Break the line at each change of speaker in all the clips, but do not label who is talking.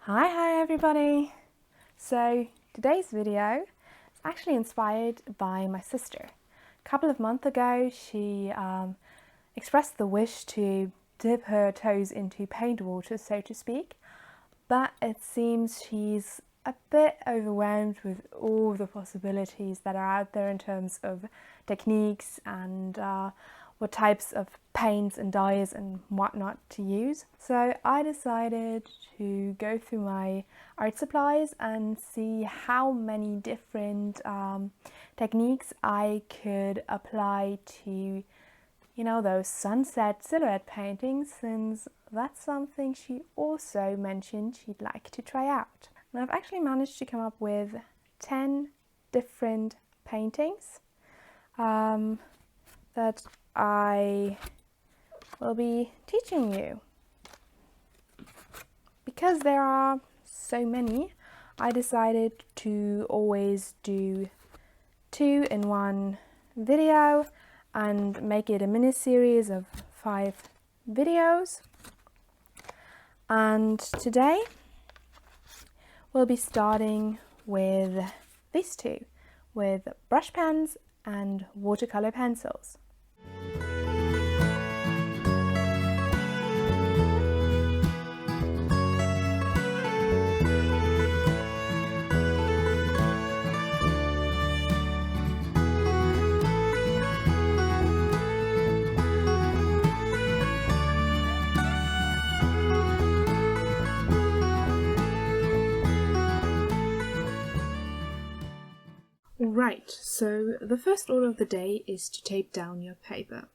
Hi everybody! So today's video is actually inspired by my sister. A couple of months ago she expressed the wish to dip her toes into paint water, so to speak, but it seems she's a bit overwhelmed with all the possibilities that are out there in terms of techniques and what types of paints and dyes and whatnot to use. So I decided to go through my art supplies and see how many different techniques I could apply to, those sunset silhouette paintings, since that's something she also mentioned she'd like to try out. And I've actually managed to come up with 10 different paintings that I will be teaching you. Because there are so many, I decided to always do 2 in one video and make it a mini series of 5 videos. And today we'll be starting with these two, with brush pens and watercolor pencils.
Right, so the first order of the day is to tape down your paper.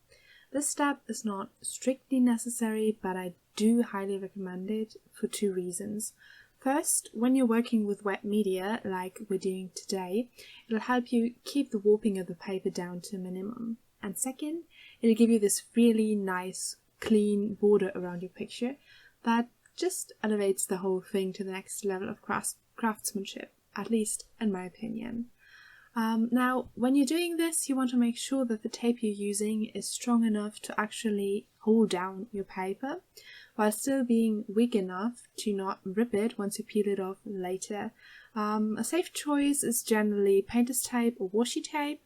This step is not strictly necessary, but I do highly recommend it for 2 reasons. First, when you're working with wet media, like we're doing today, it'll help you keep the warping of the paper down to a minimum. And second, it'll give you this really nice, clean border around your picture that just elevates the whole thing to the next level of craftsmanship, at least in my opinion. Now, when you're doing this, you want to make sure that the tape you're using is strong enough to actually hold down your paper, while still being weak enough to not rip it once you peel it off later. A safe choice is generally painter's tape or washi tape,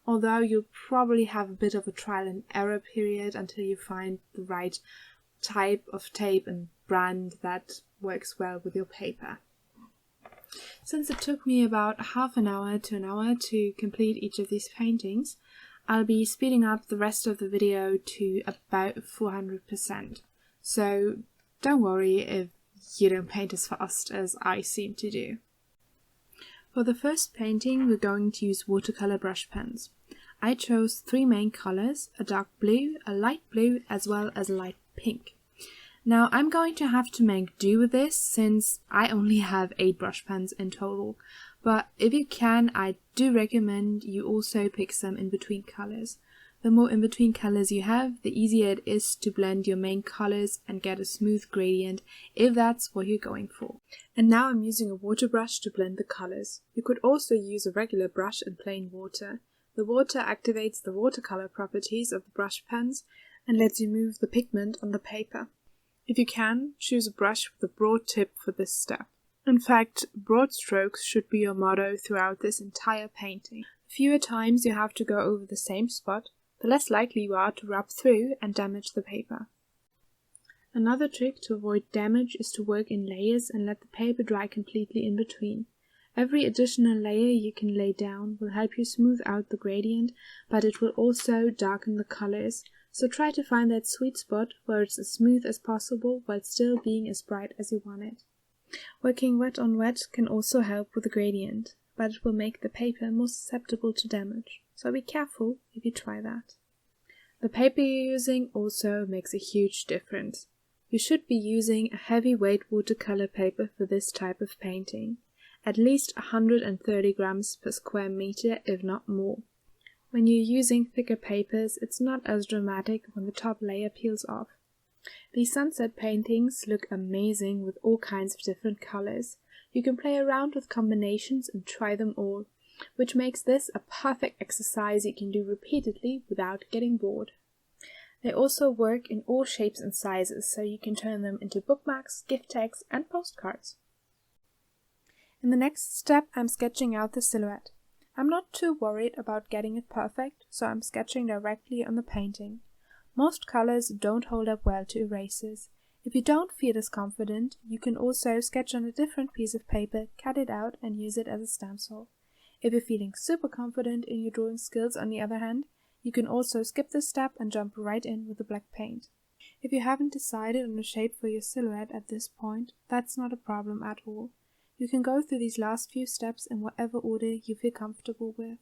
although you'll probably have a bit of a trial and error period until you find the right type of tape and brand that works well with your paper. Since it took me about half an hour to an hour to complete each of these paintings, I'll be speeding up the rest of the video to about 400%. So don't worry if you don't paint as fast as I seem to do. For the first painting, we're going to use watercolor brush pens. I chose 3 main colors, a dark blue, a light blue, as well as a light pink. Now I'm going to have to make do with this since I only have 8 brush pens in total, but if you can, I do recommend you also pick some in-between colors. The more in-between colors you have, the easier it is to blend your main colors and get a smooth gradient if that's what you're going for. And now I'm using a water brush to blend the colors. You could also use a regular brush in plain water. The water activates the watercolor properties of the brush pens and lets you move the pigment on the paper. If you can, choose a brush with a broad tip for this step. In fact, broad strokes should be your motto throughout this entire painting. The fewer times you have to go over the same spot, the less likely you are to rub through and damage the paper. Another trick to avoid damage is to work in layers and let the paper dry completely in between. Every additional layer you can lay down will help you smooth out the gradient, but it will also darken the colors. So try to find that sweet spot where it's as smooth as possible while still being as bright as you want it. Working wet on wet can also help with the gradient, but it will make the paper more susceptible to damage, so be careful if you try that. The paper you're using also makes a huge difference. You should be using a heavyweight watercolor paper for this type of painting, at least 130 grams per square meter, if not more. When you're using thicker papers, it's not as dramatic when the top layer peels off. These sunset paintings look amazing with all kinds of different colors. You can play around with combinations and try them all, which makes this a perfect exercise you can do repeatedly without getting bored. They also work in all shapes and sizes, so you can turn them into bookmarks, gift tags, and postcards. In the next step, I'm sketching out the silhouette. I'm not too worried about getting it perfect, so I'm sketching directly on the painting. Most colors don't hold up well to erasers. If you don't feel as confident, you can also sketch on a different piece of paper, cut it out, and use it as a stencil. If you're feeling super confident in your drawing skills, on the other hand, you can also skip this step and jump right in with the black paint. If you haven't decided on a shape for your silhouette at this point, that's not a problem at all. You can go through these last few steps in whatever order you feel comfortable with.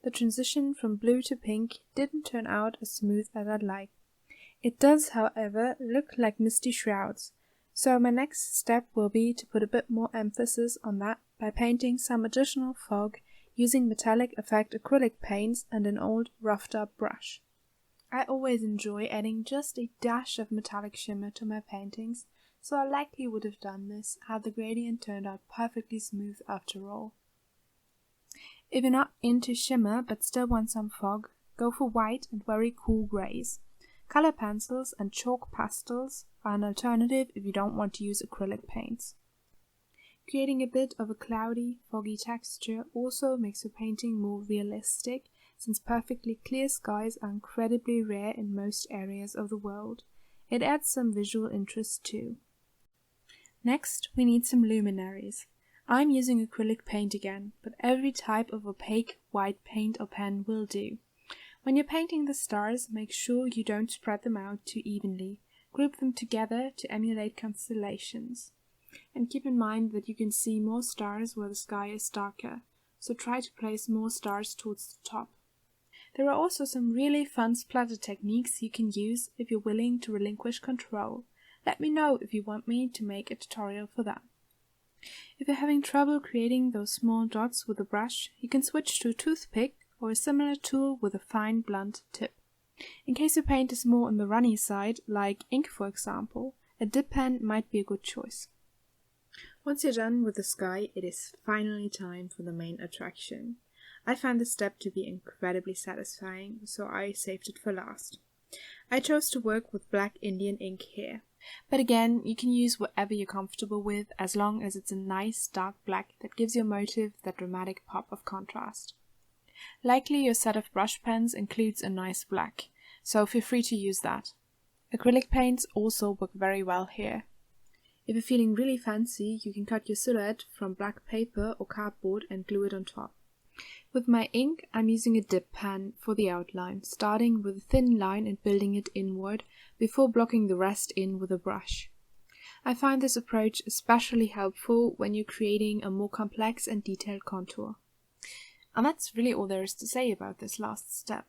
The transition from blue to pink didn't turn out as smooth as I'd like. It does, however, look like misty shrouds, so my next step will be to put a bit more emphasis on that by painting some additional fog using metallic effect acrylic paints and an old roughed up brush. I always enjoy adding just a dash of metallic shimmer to my paintings, so I likely would have done this had the gradient turned out perfectly smooth after all. If you're not into shimmer but still want some fog, go for white and very cool greys. Color pencils and chalk pastels are an alternative if you don't want to use acrylic paints. Creating a bit of a cloudy, foggy texture also makes your painting more realistic, since perfectly clear skies are incredibly rare in most areas of the world. It adds some visual interest too. Next, we need some luminaries. I'm using acrylic paint again, but every type of opaque white paint or pen will do. When you're painting the stars, make sure you don't spread them out too evenly. Group them together to emulate constellations. And keep in mind that you can see more stars where the sky is darker, so try to place more stars towards the top. There are also some really fun splatter techniques you can use if you're willing to relinquish control. Let me know if you want me to make a tutorial for that. If you're having trouble creating those small dots with a brush, you can switch to a toothpick or a similar tool with a fine blunt tip. In case your paint is more on the runny side, like ink for example, a dip pen might be a good choice. Once you're done with the sky, it is finally time for the main attraction. I find this step to be incredibly satisfying, so I saved it for last. I chose to work with black Indian ink here. But again, you can use whatever you're comfortable with as long as it's a nice dark black that gives your motif that dramatic pop of contrast. Likely your set of brush pens includes a nice black, so feel free to use that. Acrylic paints also work very well here. If you're feeling really fancy, you can cut your silhouette from black paper or cardboard and glue it on top. With my ink, I'm using a dip pen for the outline, starting with a thin line and building it inward before blocking the rest in with a brush. I find this approach especially helpful when you're creating a more complex and detailed contour. And that's really all there is to say about this last step.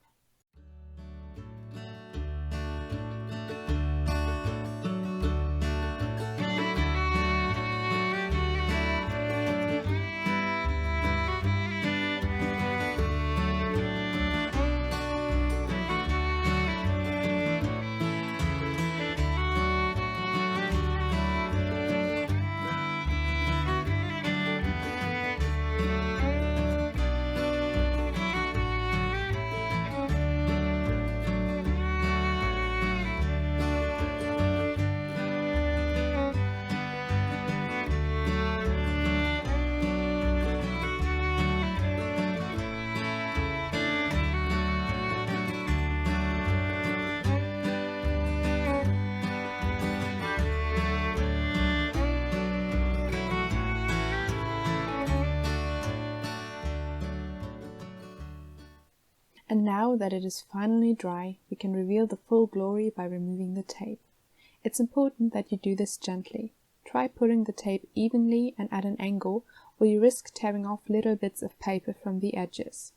And now that it is finally dry, we can reveal the full glory by removing the tape. It's important that you do this gently. Try putting the tape evenly and at an angle, or you risk tearing off little bits of paper from the edges.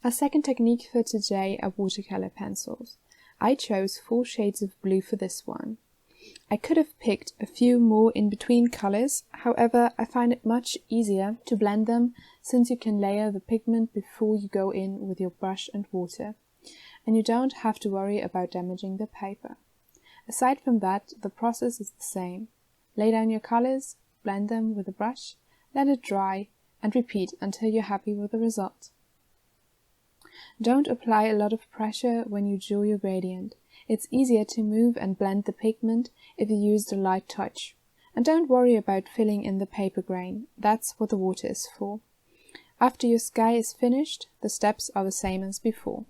Our second technique for today are watercolor pencils. I chose 4 shades of blue for this one. I could have picked a few more in-between colors, however I find it much easier to blend them since you can layer the pigment before you go in with your brush and water, and you don't have to worry about damaging the paper. Aside from that, the process is the same. Lay down your colors, blend them with a brush, let it dry, and repeat until you're happy with the result. Don't apply a lot of pressure when you draw your gradient. It's easier to move and blend the pigment if you use a light touch. And don't worry about filling in the paper grain. That's what the water is for. After your sky is finished, the steps are the same as before.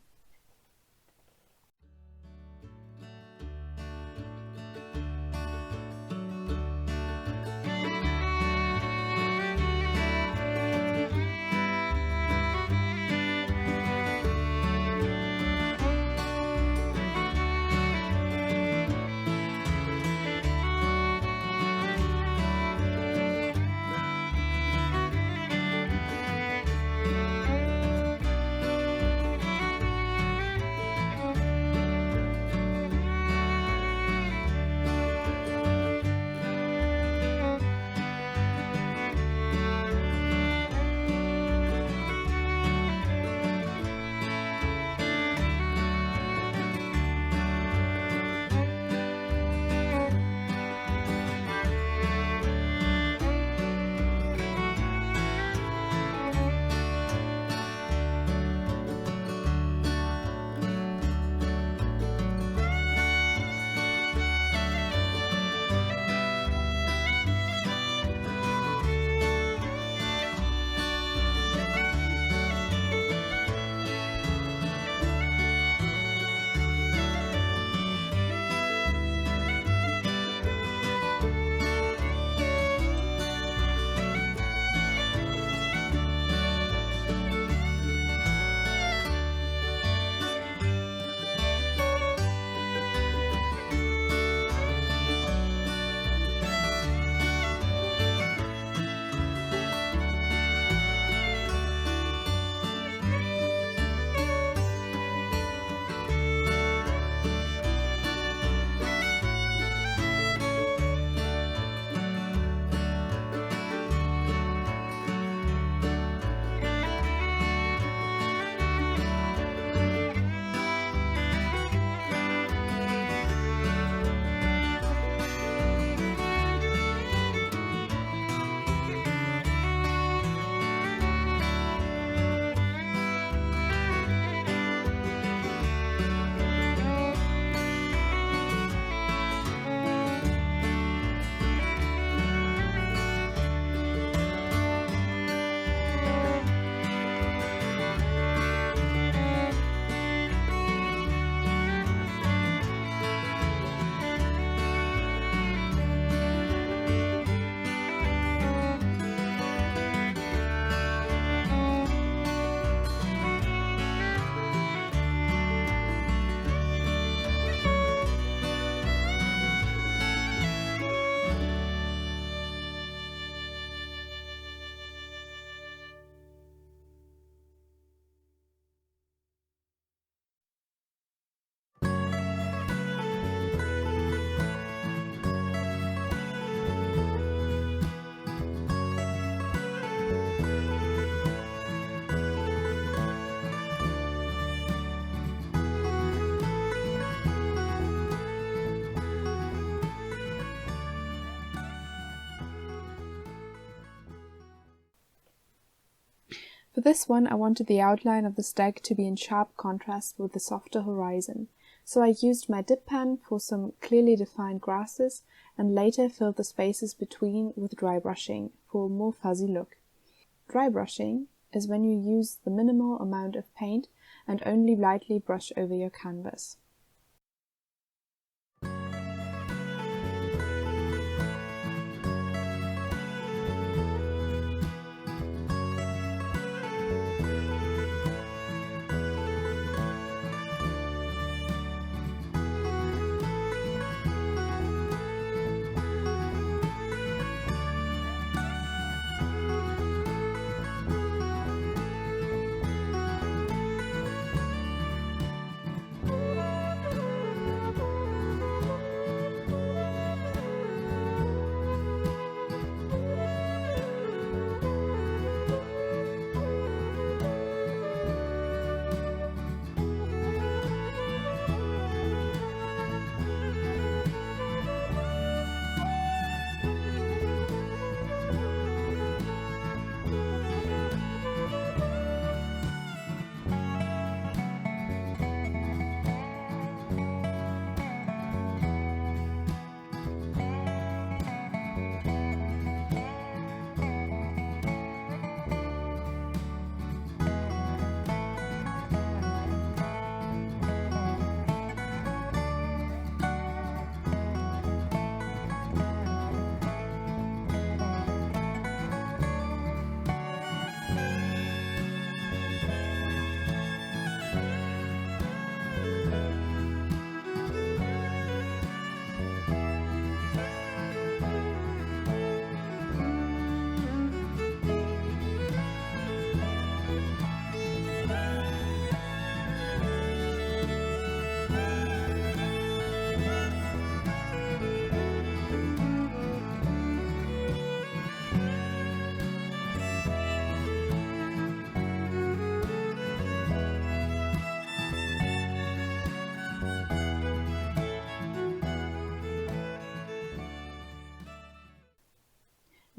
For this one, I wanted the outline of the stag to be in sharp contrast with the softer horizon, so I used my dip pen for some clearly defined grasses and later filled the spaces between with dry brushing for a more fuzzy look. Dry brushing is when you use the minimal amount of paint and only lightly brush over your canvas.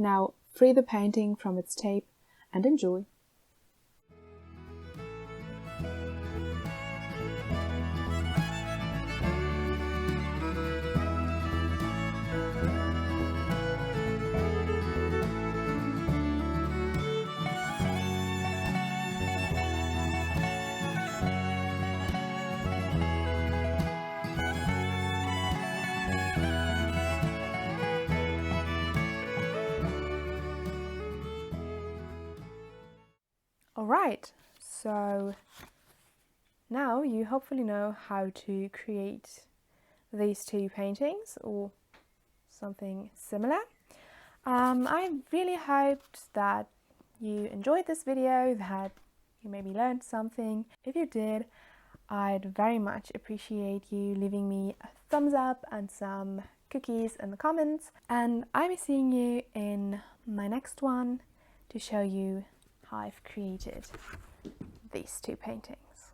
Now free the painting from its tape and enjoy.
Alright, so now you hopefully know how to create these two paintings or something similar. I really hoped that you enjoyed this video, that you maybe learned something. If you did, I'd very much appreciate you leaving me a thumbs up and some cookies in the comments. And I'll be seeing you in my next one to show you how I've created these two paintings.